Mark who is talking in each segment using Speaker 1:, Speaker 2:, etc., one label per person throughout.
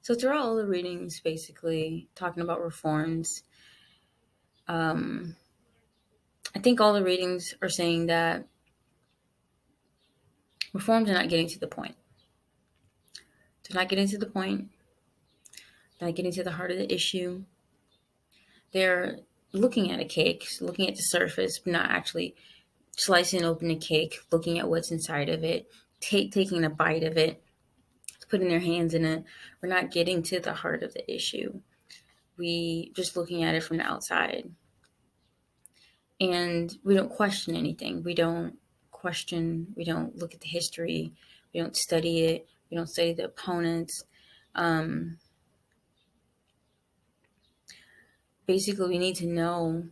Speaker 1: So throughout all the readings, basically talking about reforms, um, I think all the readings are saying that reforms are not getting to the point. They're not getting to the point. They're not getting to the heart of the issue. They're looking at a cake, looking at the surface, but not actually slicing open the cake, looking at what's inside of it, taking a bite of it, putting their hands in it. We're not getting to the heart of the issue. We just looking at it from the outside. And we don't question anything. We don't look at the history, we don't study it, we don't study the opponents. Um, Basically, we need to know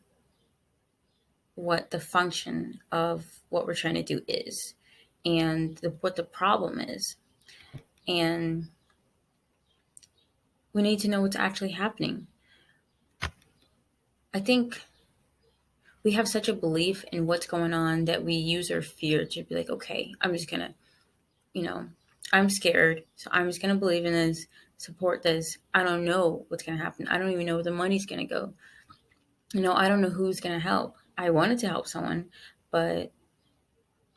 Speaker 1: what the function of what we're trying to do is and what the problem is. And we need to know what's actually happening. I think we have such a belief in what's going on that we use our fear to be like, okay, I'm just going to, you know, I'm scared, so I'm just going to believe in this, support this. I don't know what's going to happen. I don't even know where the money's going to go. I don't know who's going to help. I wanted to help someone, but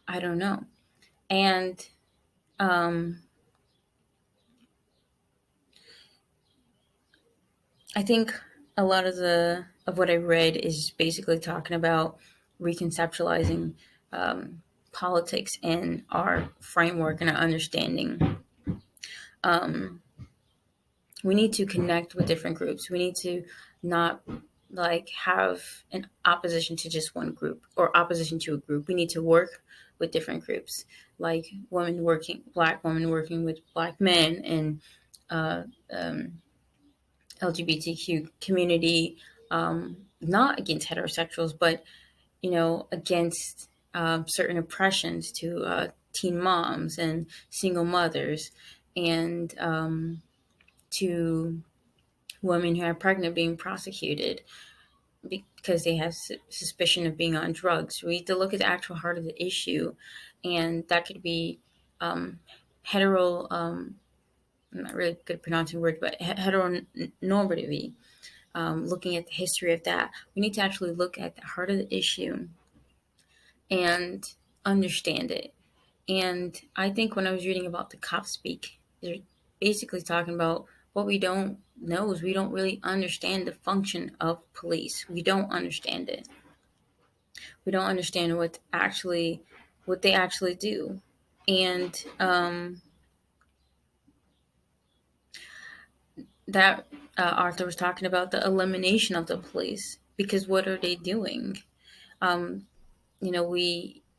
Speaker 1: I don't know. And um, I think a lot of what I read is basically talking about reconceptualizing politics and our framework and our understanding. Um, we need to connect with different groups. We need to not like have an opposition to just one group or opposition to a group. We need to work with different groups, like black women working with black men, and uh, um, LGBTQ community, not against heterosexuals, but against certain oppressions to teen moms and single mothers, and to women who are pregnant being prosecuted because they have suspicion of being on drugs. We need to look at the actual heart of the issue, and that could be hetero. I'm not really good at pronouncing words, but heteronormativity. Looking at the history of that, we need to actually look at the heart of the issue and understand it. And I think when I was reading about the cop speak, they're basically talking about what we don't know is we don't really understand the function of police. We don't understand it. We don't understand what they actually do. And that Arthur was talking about the elimination of the police, because what are they doing? Um, you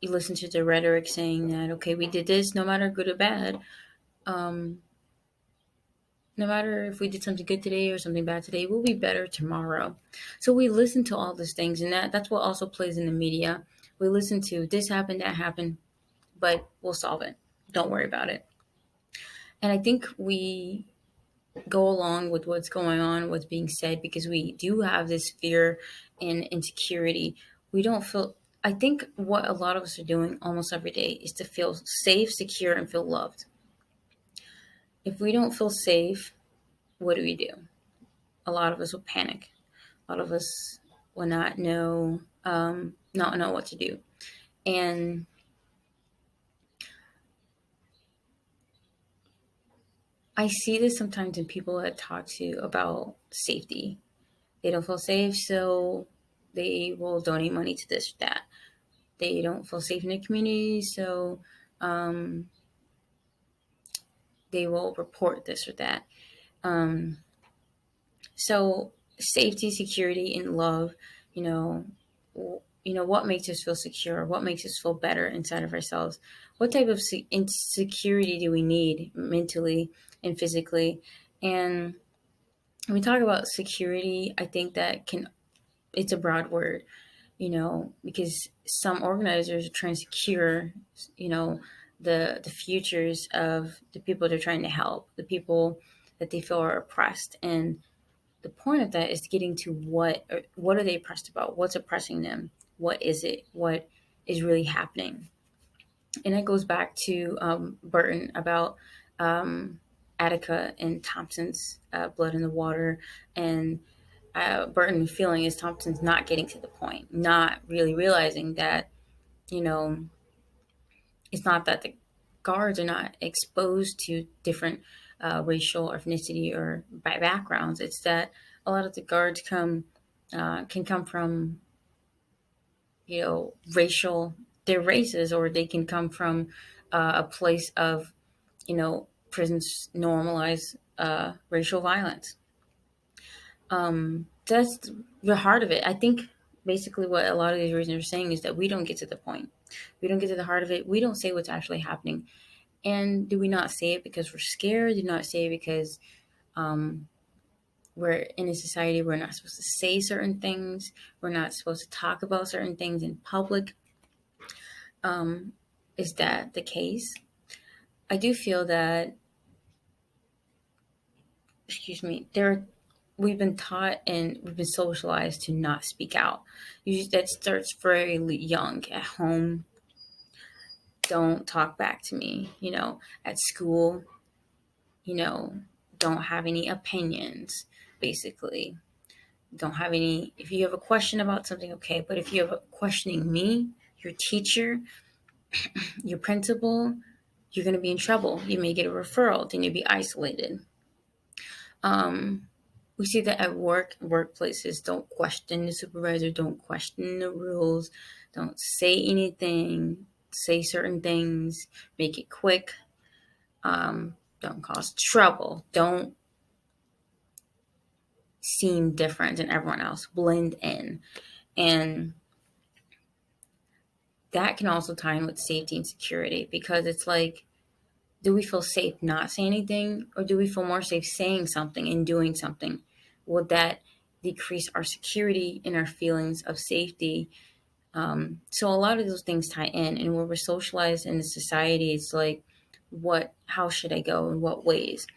Speaker 1: listen to the rhetoric saying that, okay, we did this, no matter good or bad. Um, no matter if we did something good today or something bad today, we'll be better tomorrow. So we listen to all these things, and that's what also plays in the media. We listen to this happened, that happened, but we'll solve it. Don't worry about it. And I think we go along with what's going on, what's being said, because we do have this fear and insecurity. We don't feel. I think what a lot of us are doing almost every day is to feel safe, secure, and feel loved. If we don't feel safe, what do we do? A lot of us will panic. A lot of us will not know what to do. And I see this sometimes in people that talk to about safety. They don't feel safe, so they will donate money to this or that. They don't feel safe in the community, so um, they will report this or that. Um, so safety, security, and love, you know, what makes us feel secure? What makes us feel better inside of ourselves? What type of insecurity do we need mentally and physically? And when we talk about security, I think it's a broad word, because some organizers are trying to secure, the futures of the people they're trying to help, the people that they feel are oppressed. And the point of that is getting to what are they oppressed about? What's oppressing them? What is it? What is really happening? And it goes back to Burton about Attica and Thompson's Blood in the Water, and Burton feeling is Thompson's not getting to the point, not really realizing that, you know, it's not that the guards are not exposed to different racial, ethnicity, or backgrounds. It's that a lot of the guards can come from, racial, their races, or they can come from a place of, prisons normalize racial violence. That's the heart of it. I think basically what a lot of these reasons are saying is that we don't get to the point. We don't get to the heart of it. We don't say what's actually happening. And do we not say it because we're scared? Do we not say it because um, we're in a society where we're not supposed to say certain things? We're not supposed to talk about certain things in public. Um, is that the case? I do feel that, excuse me, we've been taught and we've been socialized to not speak out. That starts very young at home. Don't talk back to me. At school, you know, don't have any opinions, basically. Don't have any, if you have a question about something, okay, but if you're questioning me, your teacher, your principal, you're going to be in trouble. You may get a referral, then you'll be isolated. Um, we see that at workplaces, don't question the supervisor, don't question the rules, don't say anything, say certain things, make it quick, don't cause trouble, don't seem different than everyone else, blend in. And that can also tie in with safety and security, because it's like, do we feel safe not saying anything, or do we feel more safe saying something and doing something? Would that decrease our security and our feelings of safety? So a lot of those things tie in, and where we're socialized in the society, it's like, how should I go, in what ways?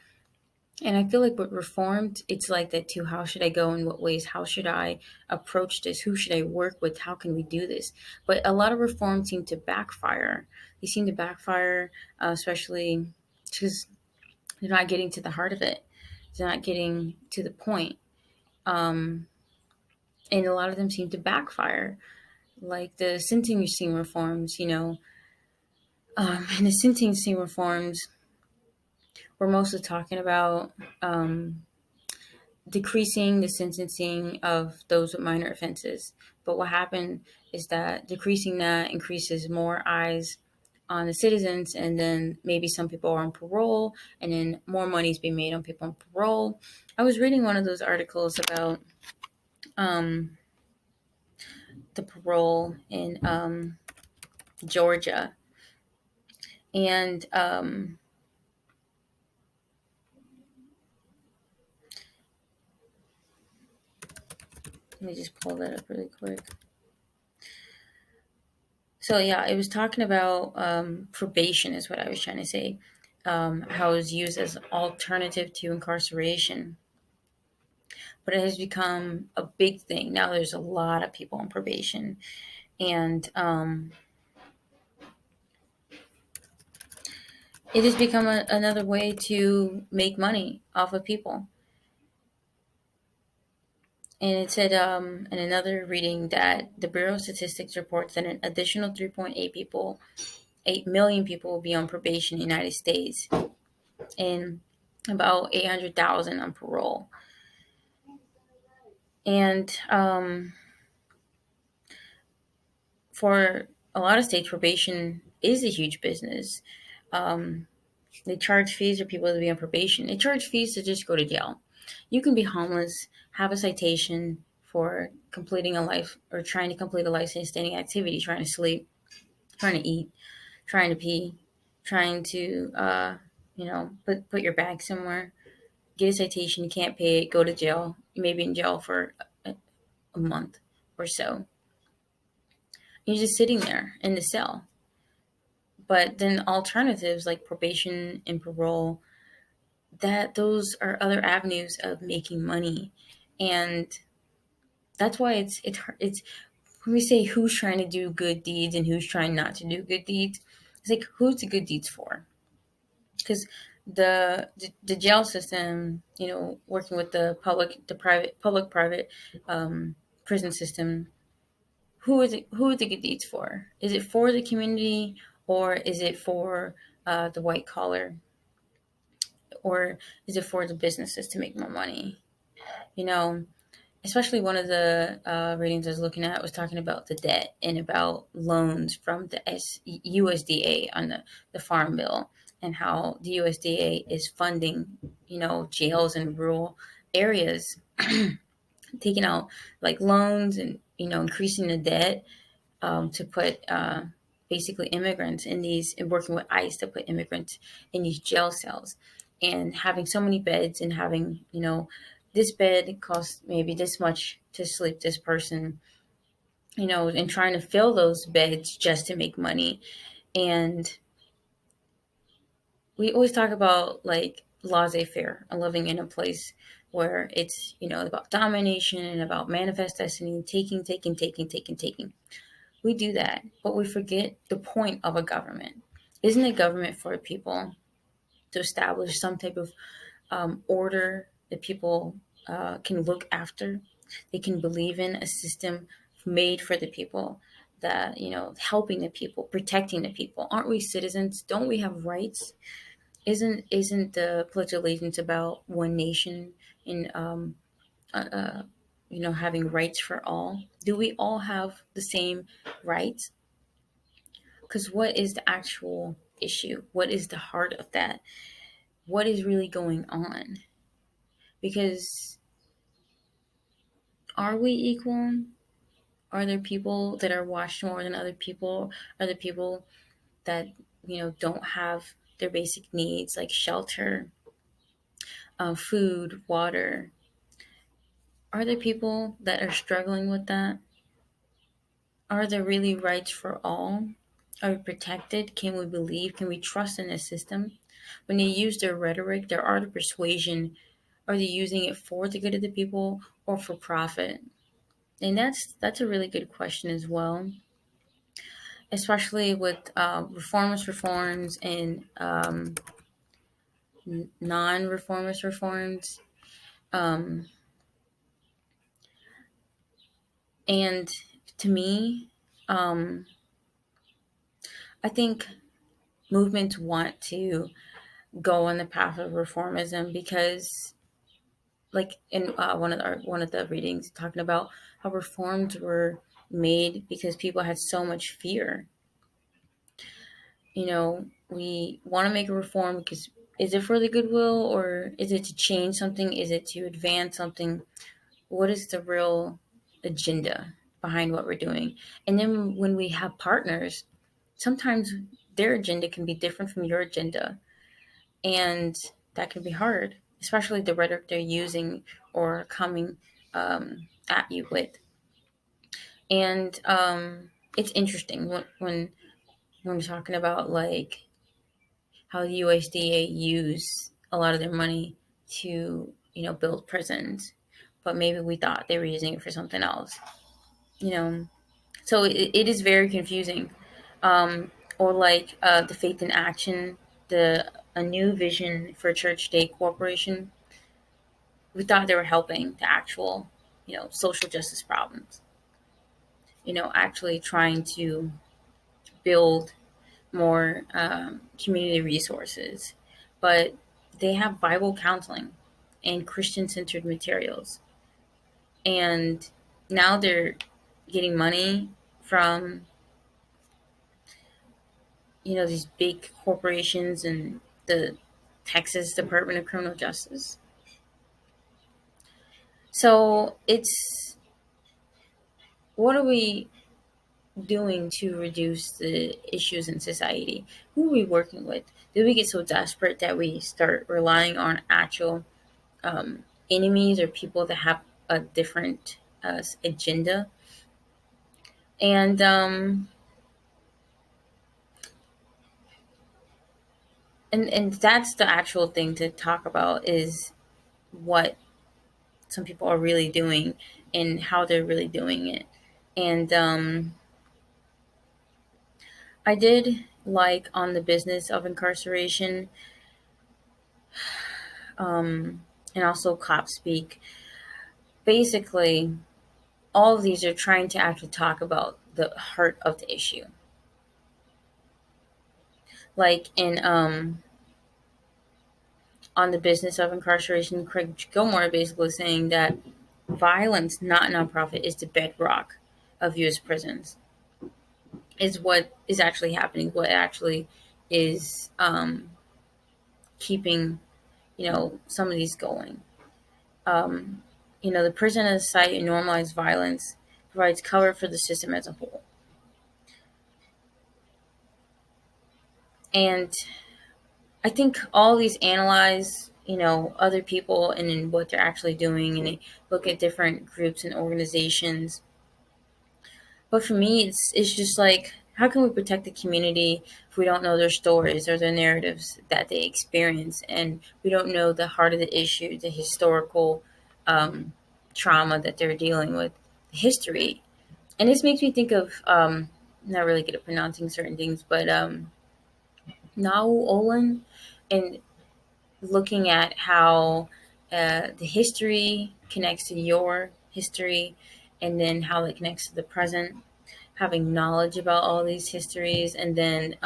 Speaker 1: And I feel like with reformed, it's like that too. How should I go? In what ways? How should I approach this? Who should I work with? How can we do this? But a lot of reforms seem to backfire. They seem to backfire, especially because they're not getting to the heart of it. They're not getting to the point. Um, and a lot of them seem to backfire. Like the sentencing reforms, and the sentencing reforms, we're mostly talking about decreasing the sentencing of those with minor offenses. But what happened is that decreasing that increases more eyes on the citizens, and then maybe some people are on parole, and then more money is being made on people on parole. I was reading one of those articles about um, the parole in Georgia, and let me just pull that up really quick. So yeah, it was talking about probation is what I was trying to say. How it's used as an alternative to incarceration, but it has become a big thing now. There's a lot of people on probation, and it has become another way to make money off of people. And it said in another reading that the Bureau of Statistics reports that an additional 8 million people will be on probation in the United States, and about 800,000 on parole. And for a lot of states, probation is a huge business. They charge fees for people to be on probation. They charge fees to just go to jail. You can be homeless, have a citation for completing a life, or trying to complete a life-sustaining activity, trying to sleep, trying to eat, trying to pee, trying to put your bag somewhere, get a citation, you can't pay it, go to jail. You may be in jail for a month or so. You're just sitting there in the cell. But then alternatives like probation and parole, that those are other avenues of making money. And that's why it's when we say who's trying to do good deeds and who's trying not to do good deeds, it's like, who's the good deeds for? Because The jail system, working with the public private prison system. Who are the good deeds for? Is it for the community, or is it for the white collar, or is it for the businesses to make more money? You know, Especially one of the readings I was looking at was talking about the debt and about loans from the USDA on the Farm Bill, and how the USDA is funding, jails in rural areas, taking out like loans and, increasing the debt, to put basically immigrants in these, and working with ICE to put immigrants in these jail cells, and having so many beds, and having, this bed costs maybe this much to sleep this person, and trying to fill those beds just to make money. And we always talk about like laissez faire, and living in a place where it's, about domination and about manifest destiny, taking, taking, taking, taking, taking. We do that, but we forget the point of a government. Isn't a government for people to establish some type of order that people can look after? They can believe in a system made for the people, that, helping the people, protecting the people. Aren't we citizens? Don't we have rights? Isn't the Pledge of Allegiance about one nation, and uh, uh, having rights for all? Do we all have the same rights? Because what is the actual issue? What is the heart of that? What is really going on? Because are we equal? Are there people that are watched more than other people? Are there people that, don't have their basic needs like shelter, food, water? Are there people that are struggling with that? Are there really rights for all? Are we protected? Can we believe? Can we trust in the system? When they use their rhetoric, their art of persuasion, are they using it for the good of the people or for profit? And that's a really good question as well, especially with reformist reforms and non-reformist reforms. Um, and to me, um, I think movements want to go on the path of reformism because, like in one of the readings, talking about how reforms were made because people had so much fear. We want to make a reform because, is it for the goodwill, or is it to change something? Is it to advance something? What is the real agenda behind what we're doing? And then when we have partners, sometimes their agenda can be different from your agenda, and that can be hard, especially the rhetoric they're using or coming at you with. And it's interesting when we're talking about like how the USDA use a lot of their money to, build prisons, but maybe we thought they were using it for something else, you know. So it is very confusing. Or like the Faith in Action, the a new vision for Church State Corporation. We thought they were helping the actual, social justice problems. Actually trying to build more community resources, but they have Bible counseling and Christian centered materials. And now they're getting money from, these big corporations and the Texas Department of Criminal Justice. So it's, what are we doing to reduce the issues in society? Who are we working with? Do we get so desperate that we start relying on actual enemies or people that have a different agenda? And um, and and that's the actual thing to talk about, is what some people are really doing and how they're really doing it. And I did, like, on the business of incarceration, and also cop speak. Basically, all of these are trying to actually talk about the heart of the issue. Like in on the business of incarceration, Craig Gilmore basically saying that violence, not nonprofit, is the bedrock of U.S. prisons. Is what is actually happening. What actually is keeping some of these going. Um, the prison as a site and normalized violence provides cover for the system as a whole. And I think all these analyze, other people and then what they're actually doing, and they look at different groups and organizations. But for me, it's just like, how can we protect the community if we don't know their stories or their narratives that they experience, and we don't know the heart of the issue, the historical um, trauma that they're dealing with, history. And this makes me think of not really good at pronouncing certain things, but Nau Olin, and looking at how the history connects to your history, and then how it connects to the present, having knowledge about all these histories, and then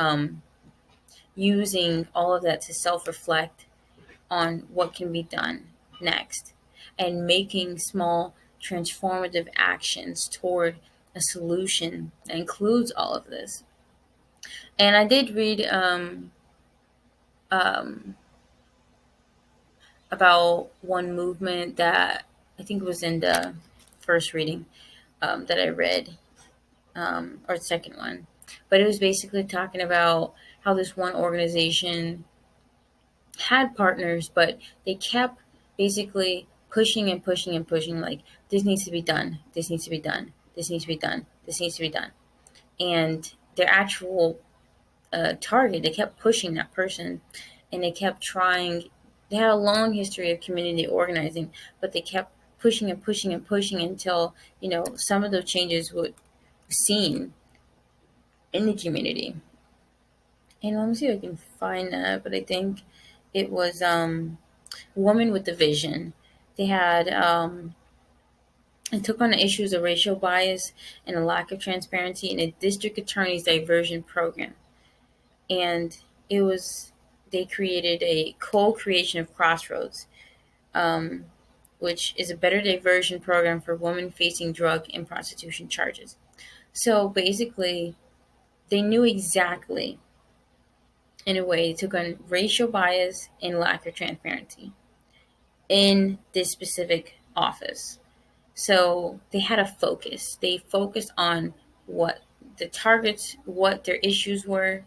Speaker 1: using all of that to self reflect on what can be done next, and making small transformative actions toward a solution that includes all of this. And I did read um, about one movement that I think was in the first reading that I read, or the second one. But it was basically talking about how this one organization had partners, but they kept basically pushing and pushing and pushing, like, this needs to be done, this needs to be done, this needs to be done, this needs to be done. And their actual target, they kept pushing that person, and they kept trying. They had a long history of community organizing, but they kept pushing and pushing and pushing until some of those changes would be seen in the community. And let me see if I can find that. But I think it was Woman with the Vision. They had and took on the issues of racial bias and a lack of transparency in a district attorney's diversion program. And it was they created a co-creation of Crossroads, um, which is a better diversion program for women facing drug and prostitution charges. So basically, they knew exactly, in a way, they took on racial bias and lack of transparency in this specific office. So they had a focus. They focused on what the targets, what their issues were,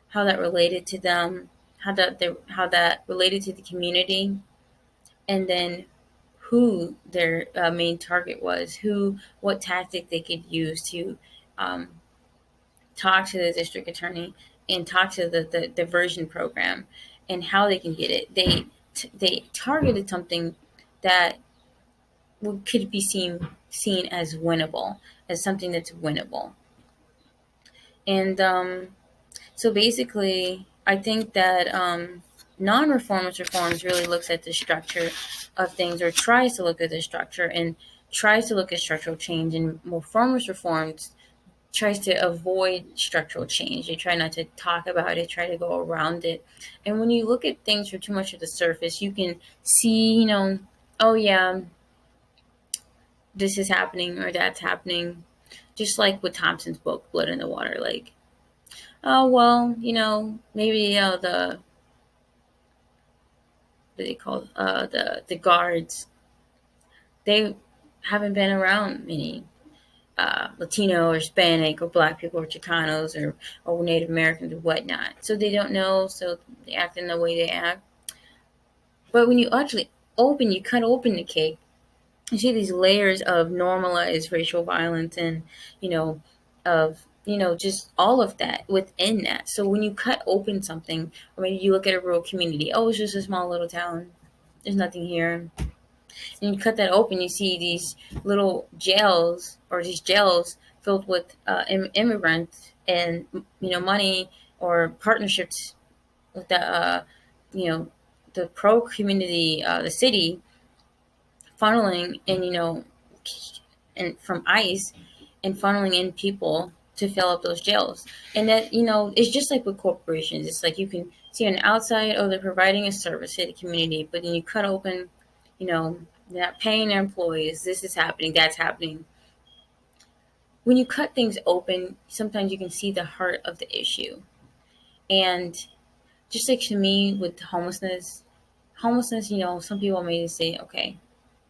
Speaker 1: how that related to them, how that related to the community, and then who their main target was, who what tactic they could use to um, talk to the district attorney and talk to the diversion program, and how they can get it. They targeted something that could be seen as winnable, as something that's winnable. And so basically, I think that non-reformist reforms really looks at the structure of things, or tries to look at the structure and tries to look at structural change. And reformist reforms tries to avoid structural change. They try not to talk about it, try to go around it. And when you look at things from too much of the surface, you can see, oh yeah, this is happening or that's happening. Just like with Thompson's book, Blood in the Water. Like, oh well, maybe the what do they call the guards, they haven't been around many Latino or Hispanic or Black people or Chicanos or Native Americans or whatnot. So they don't know, so they act in the way they act. But when you actually you cut open the cake, you see these layers of normalized racial violence, and of just all of that within that. So when you cut open something, or maybe you look at a rural community, oh, it's just a small little town, there's nothing here, and you cut that open, you see these little jails, or these jails filled with immigrants, and money or partnerships with the you know the pro community, the city funneling in, and from ICE and funneling in people to fill up those jails. And that, it's just like with corporations. It's like you can see on the outside, oh, they're providing a service to the community, but then you cut open, they're not paying their employees. This is happening, that's happening. When you cut things open, sometimes you can see the heart of the issue. And just like to me with homelessness, some people may say, okay,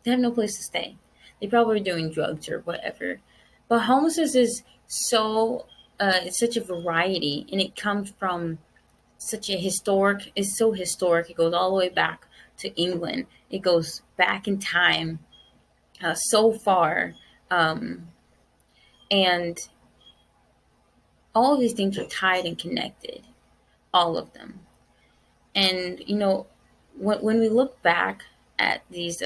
Speaker 1: they have no place to stay. They probably are doing drugs or whatever. But homelessness is it's such a variety, and it comes from it's so historic. It goes all the way back to England. It goes back in time, so far. Um, and all of these things are tied and connected, all of them. And, when we look back at these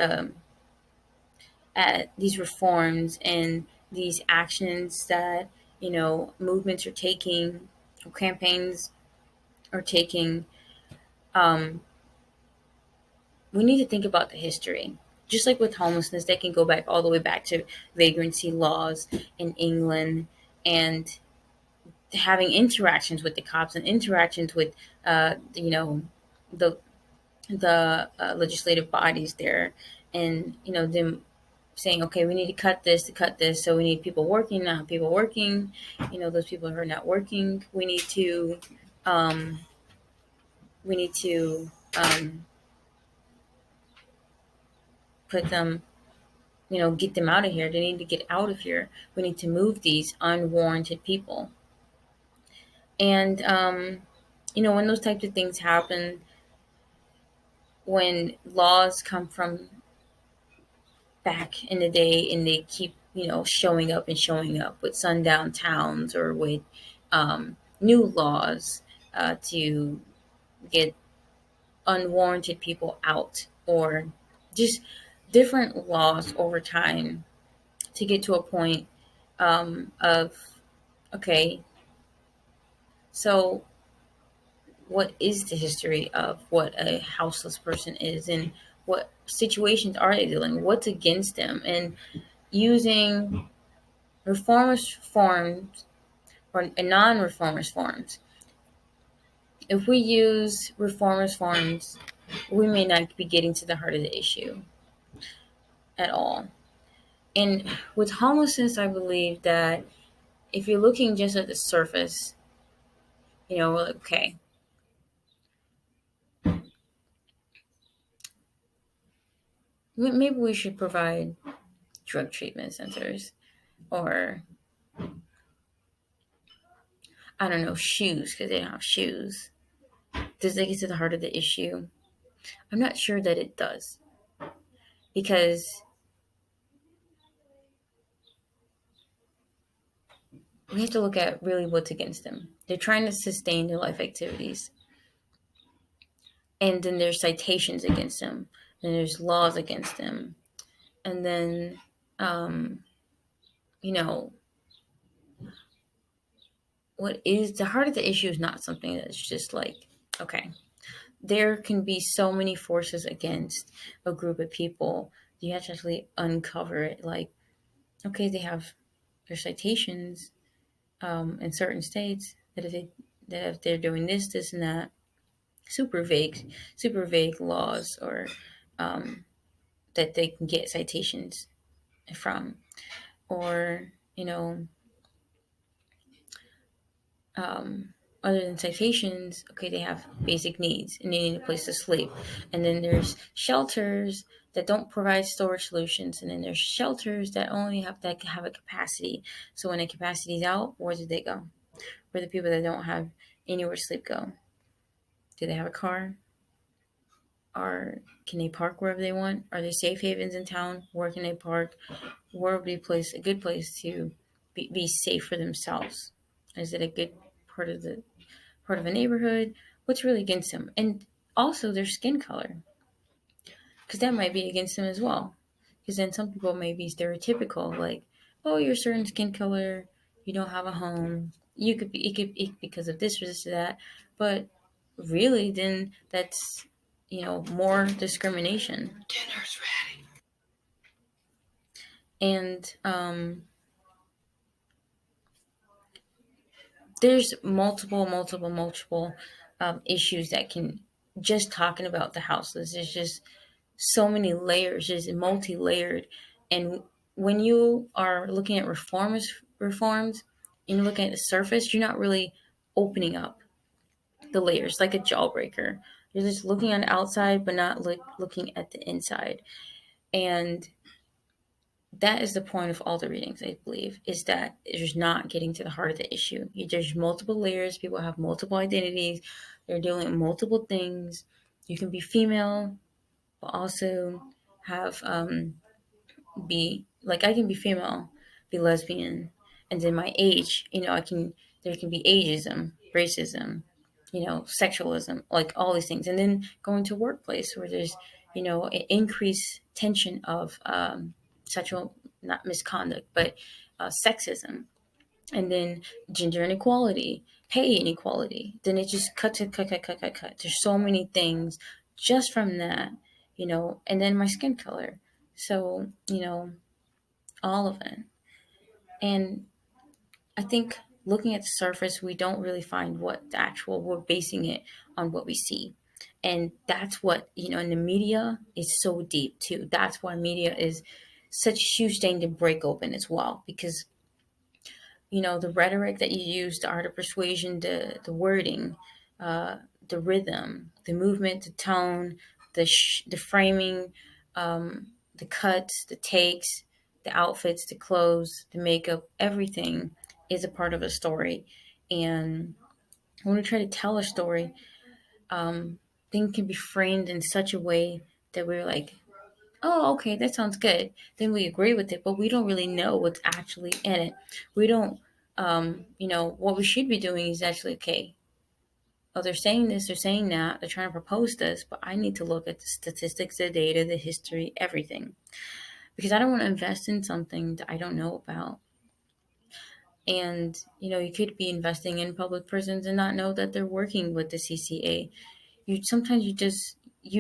Speaker 1: reforms and these actions that movements are taking, or campaigns are taking, um, we need to think about the history. Just like with homelessness, they can go back all the way back to vagrancy laws in England, and having interactions with the cops and interactions with the legislative bodies there, and them saying, okay, we need to cut this. So we need people working, not people working. Those people who are not working, um, we need to put them, get them out of here. They need to get out of here. We need to move these unwarranted people. And, when those types of things happen, when laws come from back in the day and they keep showing up and showing up with sundown towns, or with new laws to get unwarranted people out, or just different laws over time to get to a point of, okay, so what is the history of what a houseless person is, and what situations are they dealing with, what's against them, and using reformist forms or non-reformist forms. If we use reformist forms, we may not be getting to the heart of the issue at all. And with homelessness, I believe that if you're looking just at the surface, we're like, okay, maybe we should provide drug treatment centers, or I don't know, shoes, because they don't have shoes. Does it get to the heart of the issue? I'm not sure that it does, because we have to look at really what's against them. They're trying to sustain their life activities, and then there's citations against them, and there's laws against them, and then um, you know what is the heart of the issue is not something that's just like, okay, there can be so many forces against a group of people. You have to actually uncover it. Like, okay, they have their citations in certain states that if they're doing this, and that, super vague laws, or that they can get citations from, or um, other than citations, okay, they have basic needs and they need a place to sleep. And then there's shelters that don't provide storage solutions, and then there's shelters that only have a capacity. So when the capacity's out, where do they go? Where the people that don't have anywhere to sleep go? Do they have a car? Or can they park wherever they want? Are there safe havens in town? Where can they park? Where would be a good place to be safe for themselves? Is it a good part of the part of a neighborhood? What's really against them? And also their skin color, because that might be against them as well. Because then some people may be stereotypical, like, oh, you're a certain skin color, you don't have a home. You could be because of this or this or that, but really, then that's more discrimination. And there's multiple issues that can, just talking about the houseless, there's just so many layers, just multi-layered. And when you are looking at reforms and you're looking at the surface, you're not really opening up the layers like a jawbreaker. You're just looking on the outside but not looking at the inside. And that is the point of all the readings, I believe, is that it's not getting to the heart of the issue. There's multiple layers. People have multiple identities. They're doing multiple things. You can be female, but also have be like, I can be female, be lesbian, and then my age, I can, there can be ageism, racism, sexualism, like all these things, and then going to workplace where there's an increased tension of sexual, not misconduct, but sexism, and then gender inequality, pay inequality. Then it just cut. There's so many things just from that, and then my skin color. So, all of it. And I think looking at the surface, we don't really find what the actual, we're basing it on what we see. And that's what, in the media is so deep too. That's why media is such a huge thing to break open as well, because the rhetoric that you use, the art of persuasion, the wording, the rhythm, the movement, the tone, the framing, the cuts, the takes, the outfits, the clothes, the makeup, everything is a part of a story. And when we try to tell a story, things can be framed in such a way that we're like, oh, okay, that sounds good. Then we agree with it, but we don't really know what's actually in it. We don't, what we should be doing is actually, okay, oh, they're saying this, they're saying that, they're trying to propose this, but I need to look at the statistics, the data, the history, everything. Because I don't want to invest in something that I don't know about. And, you could be investing in public prisons and not know that they're working with the CCA. Sometimes you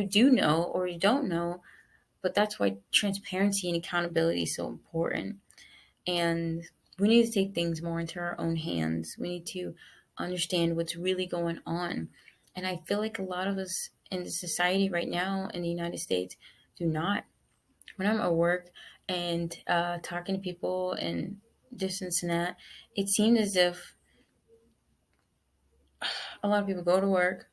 Speaker 1: do know or you don't know, but that's why transparency and accountability is so important. And we need to take things more into our own hands. We need to understand what's really going on. And I feel like a lot of us in the society right now in the United States do not. When I'm at work and talking to people and this and that, it seems as if a lot of people go to work,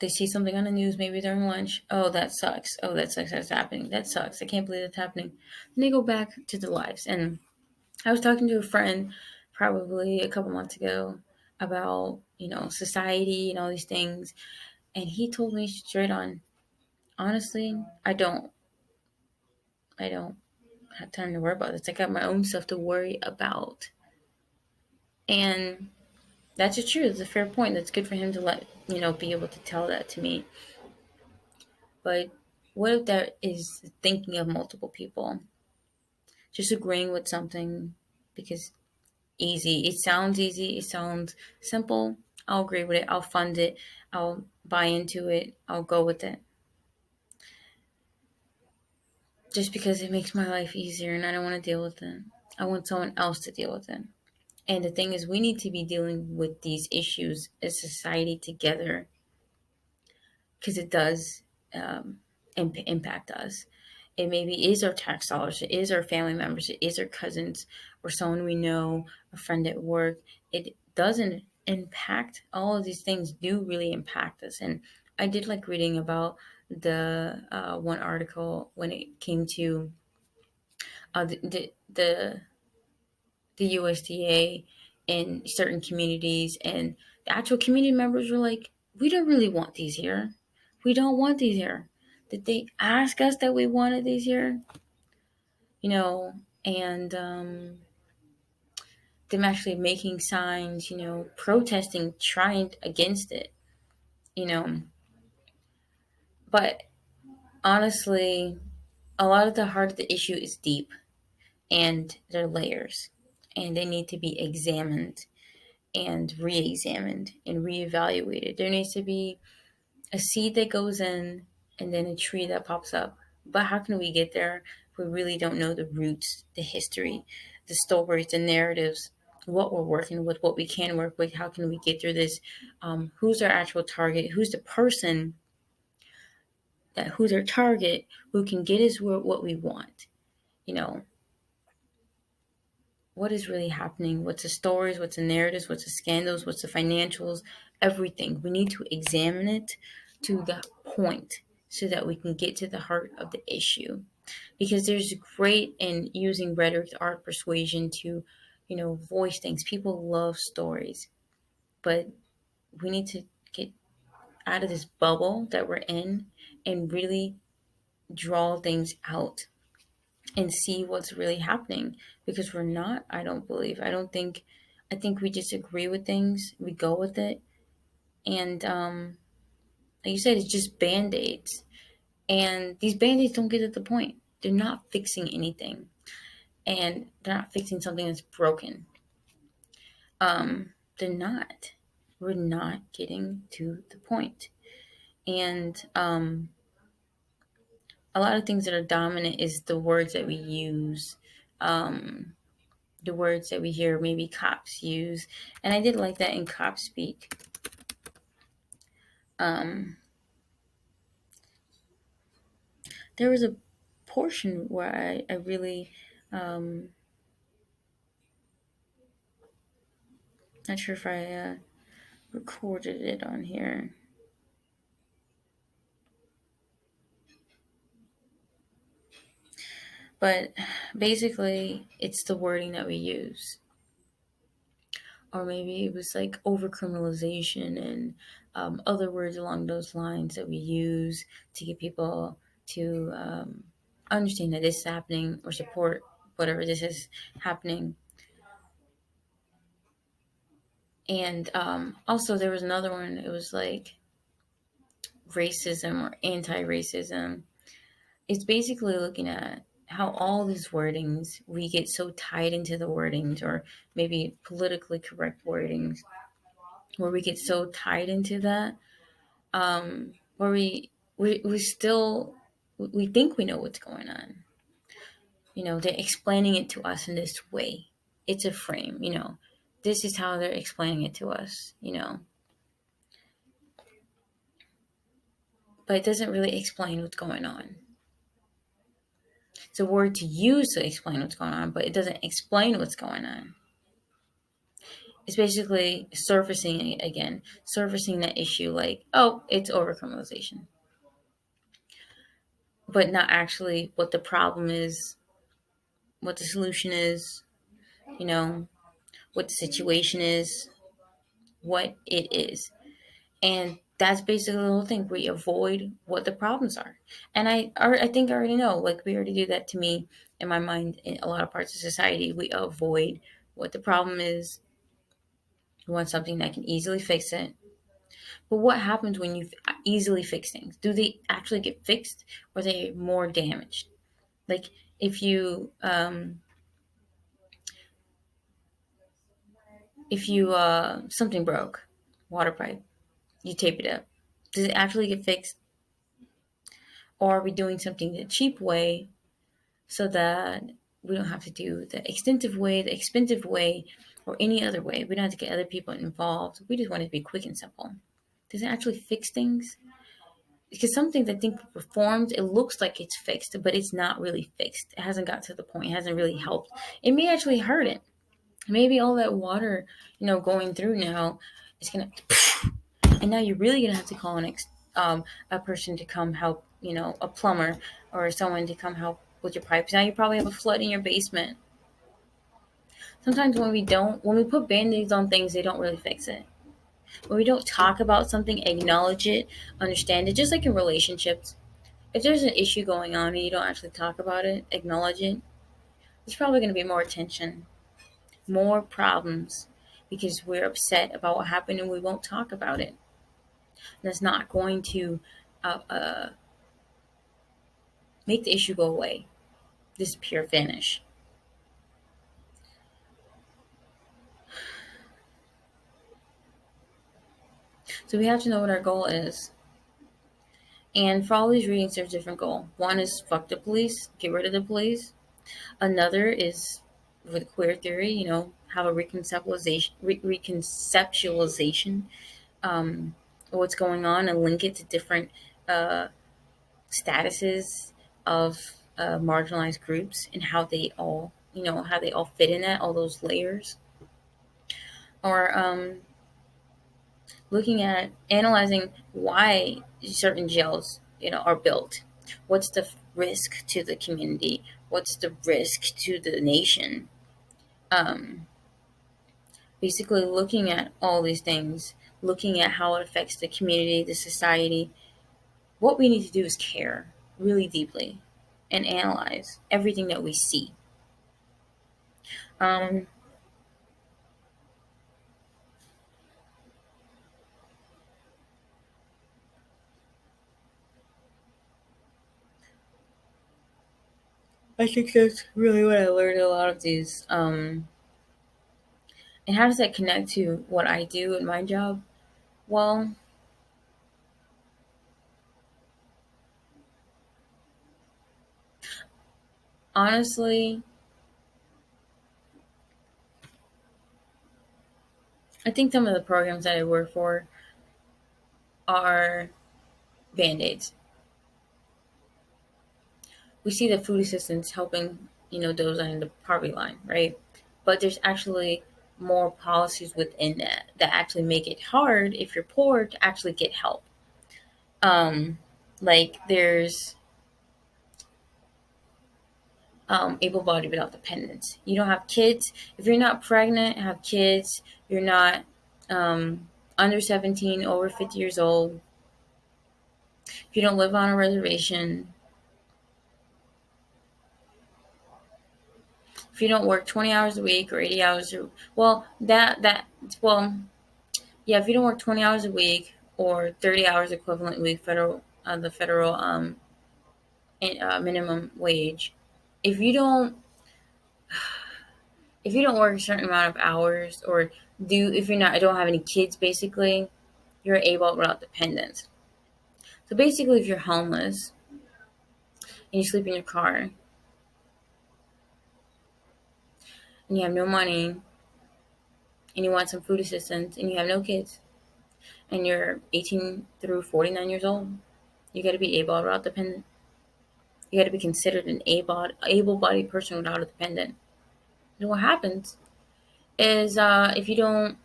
Speaker 1: they see something on the news, maybe during lunch. Oh, that sucks. Oh, that sucks. That's happening. That sucks. I can't believe that's happening. And they go back to their lives. And I was talking to a friend probably a couple months ago about, society and all these things. And he told me straight on, honestly, I don't have time to worry about this. I got my own stuff to worry about. And that's the truth. It's a fair point. That's good for him to be able to tell that to me. But what if that is thinking of multiple people? Just agreeing with something because easy. It sounds easy. It sounds simple. I'll agree with it. I'll fund it. I'll buy into it. I'll go with it. Just because it makes my life easier and I don't want to deal with it. I want someone else to deal with it. And the thing is, we need to be dealing with these issues as society together because it does impact us. It maybe is our tax dollars, it is our family members, it is our cousins or someone we know, a friend at work. It doesn't impact, all of these things do really impact us. And I did like reading about the one article when it came to the USDA in certain communities, and the actual community members were like, we don't really want these here. We don't want these here. Did they ask us that we wanted these here? And them actually making signs, protesting, trying against it, you know. But honestly, a lot of the heart of the issue is deep and there are layers and they need to be examined. and re-examined and re-evaluated. There needs to be a seed that goes in and then a tree that pops up. But how can we get there if we really don't know the roots, the history, the stories, the narratives, what we're working with, what we can work with? How can we get through this? Who's our actual target? Who's the person who's our target who can get us what we want? You know, what is really happening? What's the stories? What's the narratives? What's the scandals? What's the financials? Everything. We need to examine it to that point so that we can get to the heart of the issue. Because there's great in using rhetoric, art, persuasion to, voice things. People love stories, but we need to get out of this bubble that we're in and really draw things out and see what's really happening, because we're not, I don't believe. I think we just agree with things, we go with it, and like you said, it's just band-aids. And these band-aids don't get at the point. They're not fixing anything, and they're not fixing something that's broken. They're not. We're not getting to the point. And a lot of things that are dominant is the words that we use, the words that we hear maybe cops use. And I did like that in cop speak. Um, there was a portion where I really, not sure if I recorded it on here. But basically, it's the wording that we use. Or maybe it was like overcriminalization and other words along those lines that we use to get people to understand that this is happening or support whatever this is happening. And also, there was another one. It was like racism or anti-racism. It's basically looking at how all these wordings, we get so tied into the wordings, or maybe politically correct wordings, where we get so tied into that, where we still, we think we know what's going on. They're explaining it to us in this way. It's a frame. This is how they're explaining it to us. But it doesn't really explain what's going on. It's a word to use to explain what's going on, but it doesn't explain what's going on. It's basically surfacing it again, surfacing that issue like, oh, it's overcriminalization, but not actually what the problem is, what the solution is, you know, what the situation is, what it is. And that's basically the whole thing. We avoid what the problems are. And I think I already know, like we already do that to me in my mind in a lot of parts of society. We avoid what the problem is. We want something that can easily fix it. But what happens when you easily fix things? Do they actually get fixed, or are they more damaged? Like if you something broke, water pipe, you tape it up. Does it actually get fixed? Or are we doing something the cheap way so that we don't have to do the expensive way, or any other way? We don't have to get other people involved. We just want it to be quick and simple. Does it actually fix things? Because some things I think performed, it looks like it's fixed, but it's not really fixed. It hasn't got to the point. It hasn't really helped. It may actually hurt it. Maybe all that water, going through now, is gonna, and now you're really gonna have to call a person to come help. A plumber or someone to come help with your pipes. Now you probably have a flood in your basement. Sometimes when we put band-aids on things, they don't really fix it. When we don't talk about something, acknowledge it, understand it, just like in relationships. If there's an issue going on and you don't actually talk about it, acknowledge it, there's probably going to be more tension, more problems, because we're upset about what happened and we won't talk about it. That's not going to uh, uh, make the issue go away, disappear, vanish. So we have to know what our goal is. And for all these readings, there's a different goal. One is fuck the police, get rid of the police. Another is with queer theory, have a reconceptualization of what's going on and link it to different uh, statuses of marginalized groups and how they all fit in that, all those layers. Or looking at analyzing why certain jails, are built. What's the risk to the community? What's the risk to the nation? Um, Basically, looking at all these things, looking at how it affects the community, the society. What we need to do is care really deeply and analyze everything that we see. Um, I think that's really what I learned in a lot of these. And how does that connect to what I do in my job? Well, honestly, I think some of the programs that I work for are band aids. We see the food assistance helping, those under the poverty line, right? But there's actually more policies within that actually make it hard if you're poor to actually get help. Like there's able bodied without dependence. You don't have kids. If you're not pregnant, have kids, you're not under 17, over 50 years old, if you don't live on a reservation, if you don't work 20 hours a week or 80 hours, well, yeah, if you don't work 20 hours a week or 30 hours equivalent a week, the federal minimum wage, if you don't if you don't work a certain amount of hours or if you're not, I don't have any kids, basically, you're able without dependence. So basically, if you're homeless and you sleep in your car and you have no money and you want some food assistance and you have no kids and you're 18 through 49 years old, you got to be able without dependent. You got to be considered an able-bodied person without a dependent. And what happens is if you don't,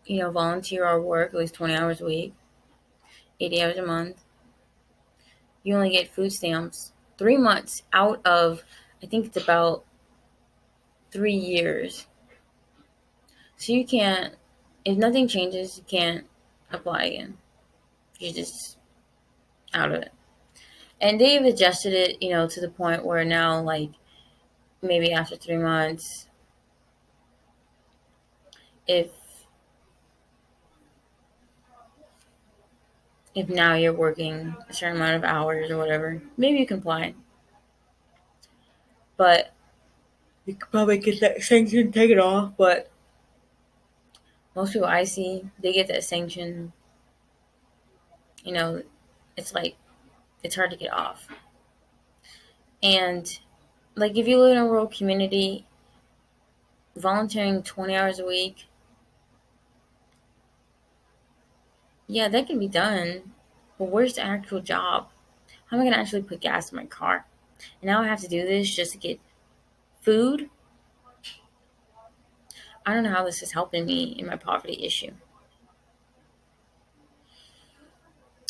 Speaker 1: volunteer or work at least 20 hours a week, 80 hours a month, you only get food stamps 3 months out of, I think it's about 3 years. So you can't, if nothing changes, you can't apply again. You're just out of it. And they've adjusted it, to the point where now, like, maybe after 3 months, if now you're working a certain amount of hours or whatever, maybe you can apply. But you could probably get that sanction taken off. But most people I see, they get that sanction, you know, it's like, it's hard to get off. And, like, if you live in a rural community, volunteering 20 hours a week, yeah, that can be done. But where's the actual job? How am I going to actually put gas in my car? And now I have to do this just to get food? I don't know how this is helping me in my poverty issue.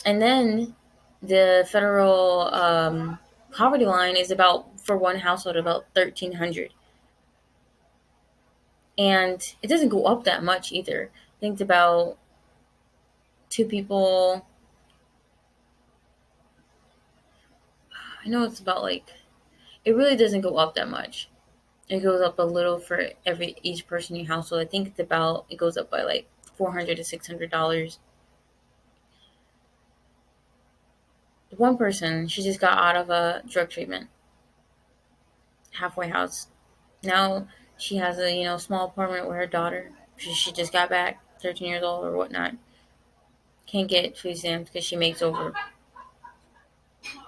Speaker 1: And then the federal poverty line is about, for one household, about 1,300, and it doesn't go up that much either. I think it's about two people. I know it's about, like, it really doesn't go up that much. It goes up a little for each person in your household. I think it goes up by like $400 to $600. One person, she just got out of a drug treatment, halfway house. Now she has a small apartment with her daughter. She just got back, 13 years old or whatnot. can't get food stamps because she makes over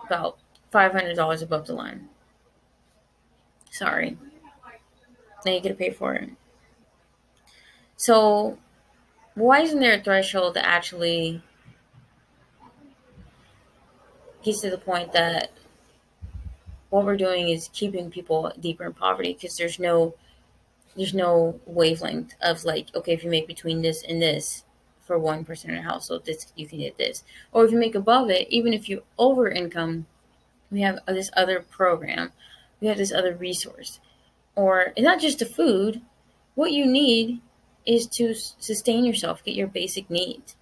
Speaker 1: about $500 above the line. Sorry, now you got to pay for it. So why isn't there a threshold that actually gets to the point that what we're doing is keeping people deeper in poverty because there's no wavelength of like, okay, if you make between this and this for one person in a household, this you can get this, or if you make above it, even if you over income, we have this other program, we have this other resource, or it's not just the food. What you need is to sustain yourself, get your basic needs,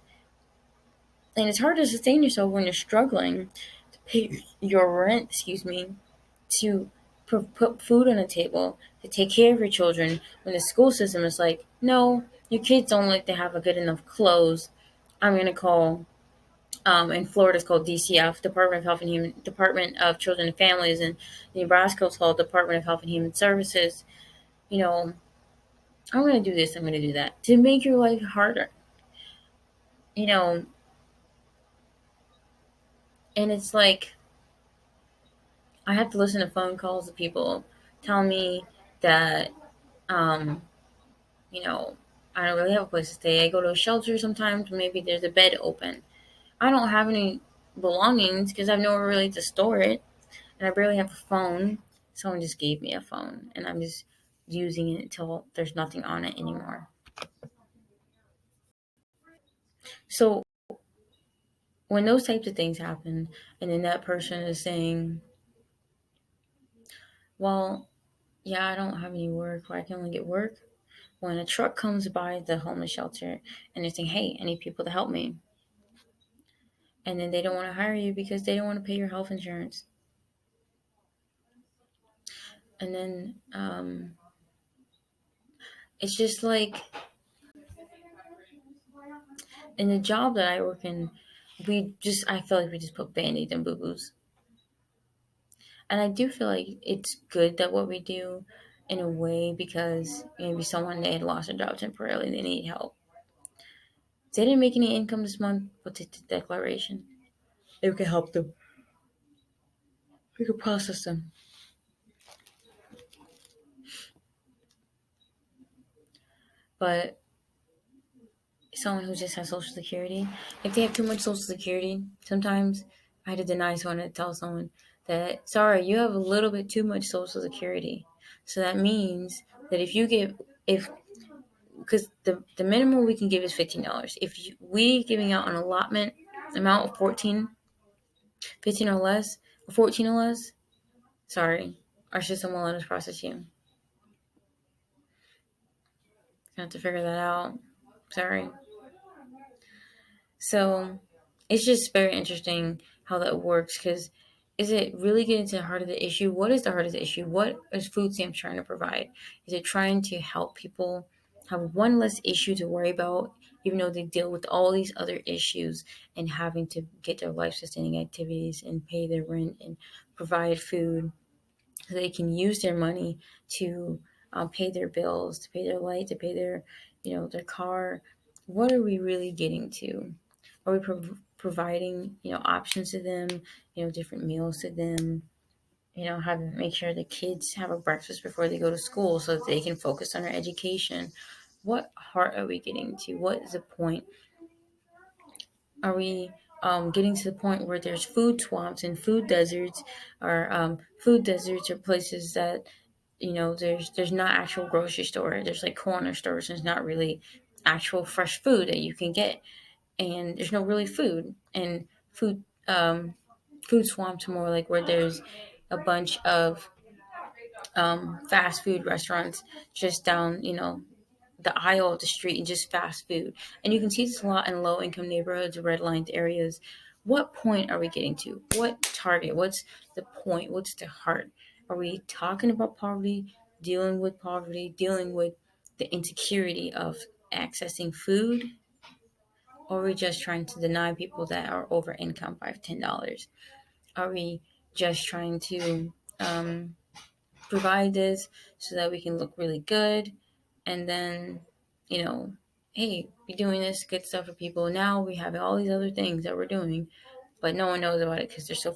Speaker 1: and it's hard to sustain yourself when you're struggling to pay your rent. Excuse me, to put food on the table, to take care of your children, when the school system is like, no, your kids don't like to have a good enough clothes. I'm going to call, in Florida, it's called DCF, Department of Children and Families, and Nebraska, it's called Department of Health and Human Services. You know, I'm going to do this, I'm going to do that to make your life harder. You know, and it's like, I have to listen to phone calls of people telling me that, um, you know, I don't really have a place to stay. I go to a shelter sometimes, maybe there's a bed open. I don't have any belongings because I have nowhere really to store it, and I barely have a phone. Someone just gave me a phone, and I'm just using it until there's nothing on it anymore. So when those types of things happen, and then that person is saying, well, yeah, I don't have any work, or I can only get work when a truck comes by the homeless shelter and they're saying, hey, I need people to help me. And then they don't want to hire you because they don't want to pay your health insurance. And then it's just like, in the job that I work in, I feel like we just put band-aids and boo-boos. And I do feel like it's good that what we do in a way, because maybe someone, they had lost their job temporarily, they need help. They didn't make any income this month, but the declaration. It could help them. We could process them. But someone who just has Social Security, if they have too much Social Security, sometimes I had to deny someone to tell someone that, sorry, you have a little bit too much Social Security. So that means that if because the minimum we can give is $15. If we giving out an allotment amount of 15 or less, or 14 or less, sorry, our system won't let us process you. I have to figure that out. Sorry. So it's just very interesting how that works, because is it really getting to the heart of the issue? What is the heart of the issue? What is food stamps trying to provide? Is it trying to help people have one less issue to worry about, even though they deal with all these other issues and having to get their life sustaining activities and pay their rent and provide food, so they can use their money to pay their bills, to pay their light, to pay their, their car? What are we really getting to? Are we providing, options to them, different meals to them? Make sure the kids have a breakfast before they go to school so that they can focus on their education. What heart are we getting to? What is the point? Are we getting to the point where there's food swamps and food deserts, or food deserts are places that, there's not actual grocery store. There's like corner stores, and there's not really actual fresh food that you can get, and there's no really food. And food swamps more like where there's a bunch of fast food restaurants just down, the aisle of the street, and just fast food. And you can see this a lot in low income neighborhoods, red lined areas. What point are we getting to? What target? What's the point? What's the heart? Are we talking about poverty, dealing with the insecurity of accessing food? Or are we just trying to deny people that are over income $5-10? Are we just trying to provide this so that we can look really good, and then, you know, hey, we're doing this good stuff for people. Now we have all these other things that we're doing, but no one knows about it because they're so